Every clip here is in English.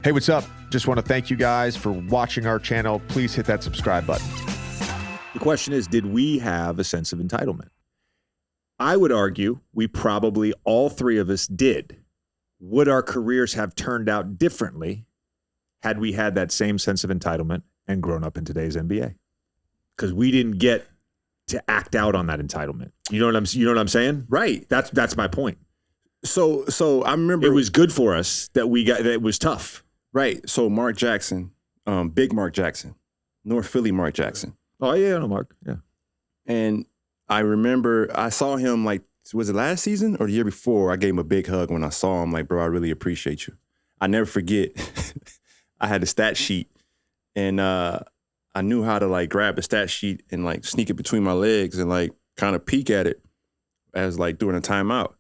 Hey, what's up? Just want to thank you guys for watching our channel. Please hit that subscribe button. The question is, did we have a sense of entitlement? I would argue we probably, all three of us did. Would our careers have turned out differently had we had that same sense of entitlement and grown up in today's NBA? Because we didn't get to act out on that entitlement. You know what I'm saying? Right. That's my point. So I remember It was good for us that it was tough. Right. So Mark Jackson, big Mark Jackson, North Philly Mark Jackson. Oh yeah, I know Mark. Yeah. And I remember I saw him, like, was it last season or the year before? I gave him a big hug when I saw him. Like, bro, I really appreciate you. I never forget. I had the stat sheet, and I knew how to, like, grab the stat sheet and, like, sneak it between my legs and, like, kind of peek at it as, like, during a timeout.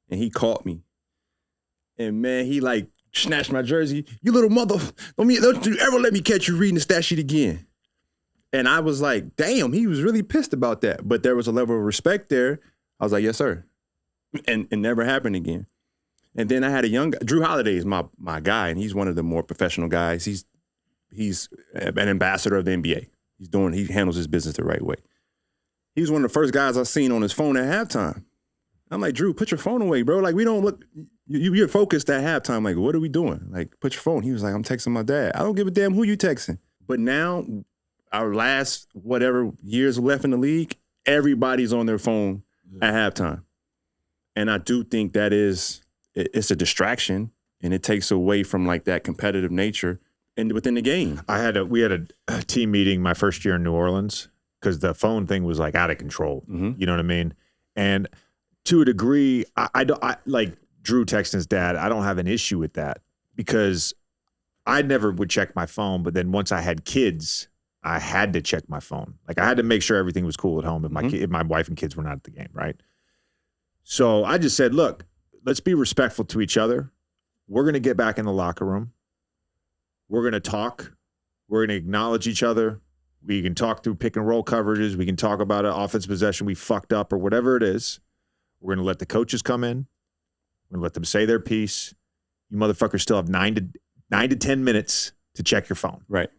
And he caught me. And man, he, like, snatched my jersey. You little mother, don't you ever let me catch you reading the stat sheet again. And I was like, damn, he was really pissed about that. But there was a level of respect there. I was like, yes, sir. And it never happened again. And then I had a young guy. Drew Holiday is my guy, and he's one of the more professional guys. He's an ambassador of the NBA. He handles his business the right way. He was one of the first guys I seen on his phone at halftime. I'm like, Drew, put your phone away, bro. Like, we don't look, you're focused at halftime. Like, what are we doing? Like, put your phone. He was like, I'm texting my dad. I don't give a damn who you texting. But now, our last whatever years left in the league, everybody's on their phone at halftime. And I do think that it's a distraction, and it takes away from, like, that competitive nature and within the game. We had a team meeting my first year in New Orleans because the phone thing was, like, out of control. Mm-hmm. You know what I mean? And to a degree, I like Drew texting his dad. I don't have an issue with that because I never would check my phone. But then once I had kids, I had to check my phone. Like, I had to make sure everything was cool at home if my wife and kids were not at the game, right? So I just said, look, let's be respectful to each other. We're going to get back in the locker room. We're going to talk. We're going to acknowledge each other. We can talk through pick and roll coverages. We can talk about an offensive possession we fucked up or whatever it is. We're going to let the coaches come in. We're going to let them say their piece. You motherfuckers still have 9 to 10 minutes to check your phone. Right.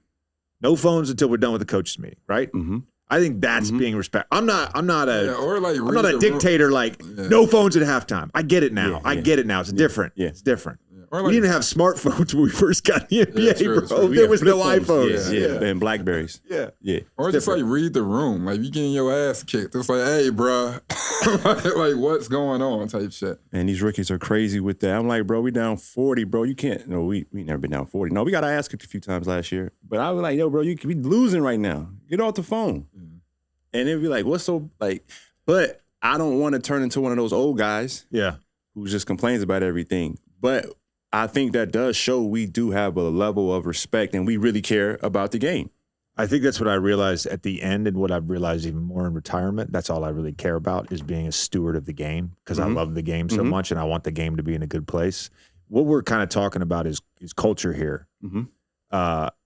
No phones until we're done with the coaches meeting, right? Mm-hmm. I think that's being respectful. I'm not a the dictator no phones at halftime. I get it now. Yeah, I get it now. It's different. Yeah. It's different. Or We didn't have smartphones when we first got in the NBA, true, bro. true. There was no Flip phones. iPhones. Yeah. And Blackberries. Yeah. Yeah. Or just like read the room. Like, you getting your ass kicked. It's like, hey, bruh. like, what's going on type shit. And these rookies are crazy with that. I'm like, bro, we down 40, bro. You can't. No, we never been down 40. No, we got our ass kicked a few times last year. But I was like, yo, bro, you could be losing right now. Get off the phone. And it'd be like, what's so, like, but I don't want to turn into one of those old guys Yeah. who just complains about everything. But I think that does show we do have a level of respect and we really care about the game. I think that's what I realized at the end, and what I've realized even more in retirement. That's all I really care about, is being a steward of the game, because I love the game so much and I want the game to be in a good place. What we're kind of talking about is culture here.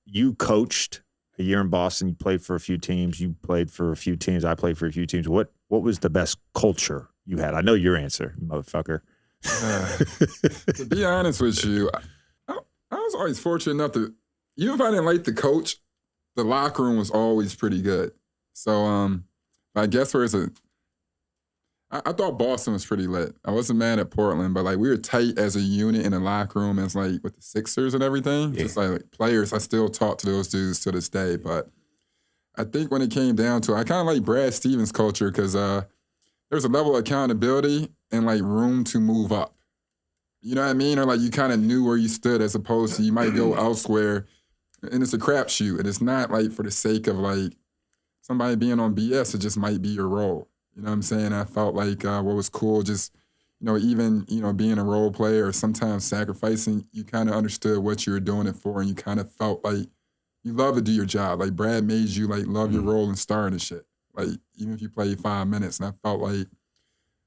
You coached a year in Boston. You played for a few teams. You played for a few teams. I played for a few teams. What was the best culture you had? I know your answer, motherfucker. To be honest with you, I was always fortunate enough to, even if I didn't like the coach, the locker room was always pretty good. So I guess I thought Boston was pretty lit. I wasn't mad at Portland, but, like, we were tight as a unit in the locker room as, like, with the Sixers and everything. Yeah. Just like players, I still talk to those dudes to this day. But I think when it came down to it, I kind of like Brad Stevens' culture because there's a level of accountability and, like, room to move up. You know what I mean? Or, like, you kind of knew where you stood, as opposed to you might go elsewhere and it's a crapshoot. And it's not, like, for the sake of, like, somebody being on BS. It just might be your role. You know what I'm saying? I felt like what was cool, just, even, being a role player or sometimes sacrificing, you kind of understood what you were doing it for, and you kind of felt like you love to do your job. Like, Brad made you, like, love your role and star and shit. Like, even if you played 5 minutes. And I felt like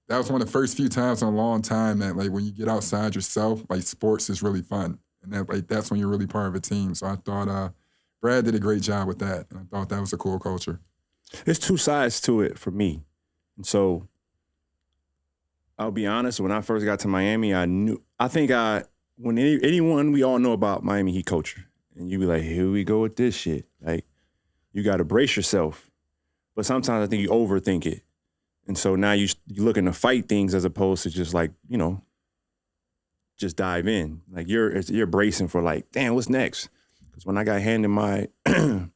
that was one of the first few times in a long time that, like, when you get outside yourself, like, sports is really fun. And that, like, that's when you're really part of a team. So I thought Brad did a great job with that. And I thought that was a cool culture. There's two sides to it for me. And so I'll be honest, when I first got to Miami, I think I when anyone we all know about Miami Heat culture, and you be like, here we go with this shit. Like, you got to brace yourself. But sometimes I think you overthink it. And so now you're looking to fight things as opposed to just like, you know, just dive in. Like you're bracing for like, damn, what's next? Because when I got handed my, you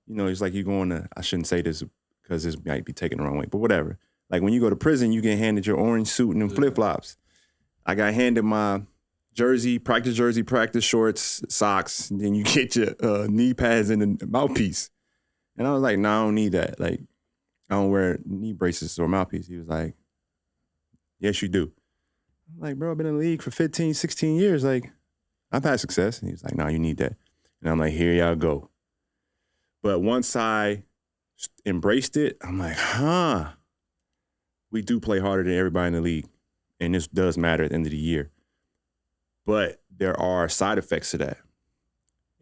know, it's like you going to, I shouldn't say this because this might be taken the wrong way, but whatever. Like when you go to prison, you get handed your orange suit and them flip-flops. I got handed my jersey, practice shorts, socks, and then you get your knee pads and a mouthpiece. And I was like, no, I don't need that. Like, I don't wear knee braces or mouthpiece. He was like, yes, you do. I'm like, bro, I've been in the league for 15, 16 years. Like, I've had success. And he was like, no, you need that. And I'm like, here y'all go. But once I embraced it, I'm like, we do play harder than everybody in the league. And this does matter at the end of the year. But there are side effects to that.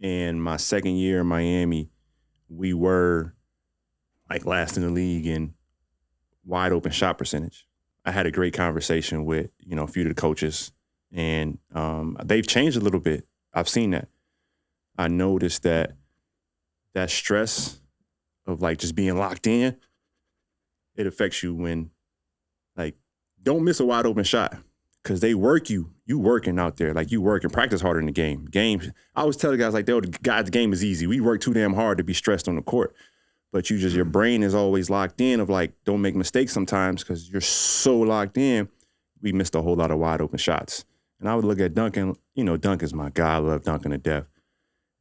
And my second year in Miami, we were like last in the league in wide open shot percentage. I had a great conversation with, you know, a few of the coaches, and they've changed a little bit. I've seen that. I noticed that stress of like just being locked in, it affects you when, like, don't miss a wide open shot because they work you. You working out there. Like, you work and practice harder in the game. I always tell the guys, like, the game is easy. We work too damn hard to be stressed on the court. But your brain is always locked in of like, don't make mistakes sometimes because you're so locked in. We missed a whole lot of wide open shots. And I would look at Duncan. You know, Duncan's my guy. I love Duncan to death.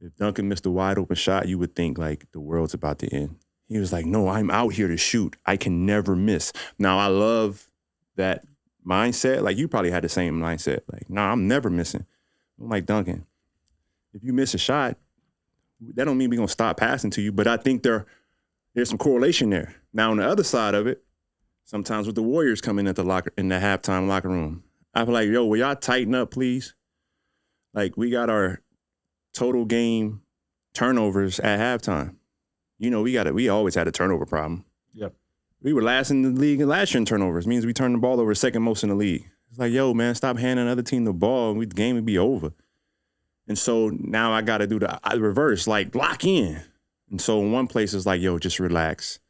If Duncan missed a wide open shot, you would think like the world's about to end. He was like, no, I'm out here to shoot. I can never miss. Now, I love that mindset. Like, you probably had the same mindset. Like, nah, I'm never missing. I'm like, Duncan, if you miss a shot, that don't mean we're going to stop passing to you. But I think there's some correlation there. Now, on the other side of it, sometimes with the Warriors coming in the halftime locker room, I be like, yo, will y'all tighten up, please? Like, we got our total game turnovers at halftime. You know, we always had a turnover problem. Yep. We were last in the league in last year in turnovers. It means we turned the ball over second most in the league. It's like, yo, man, stop handing another team the ball and the game would be over. And so now I got to do the reverse, like lock in. And so in one place it's like, yo, just relax.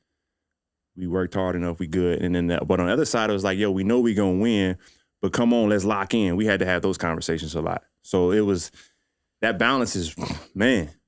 We worked hard enough, we good. And then, but on the other side it was like, yo, we know we gonna win, but come on, let's lock in. We had to have those conversations a lot. So it was, that balance is, man,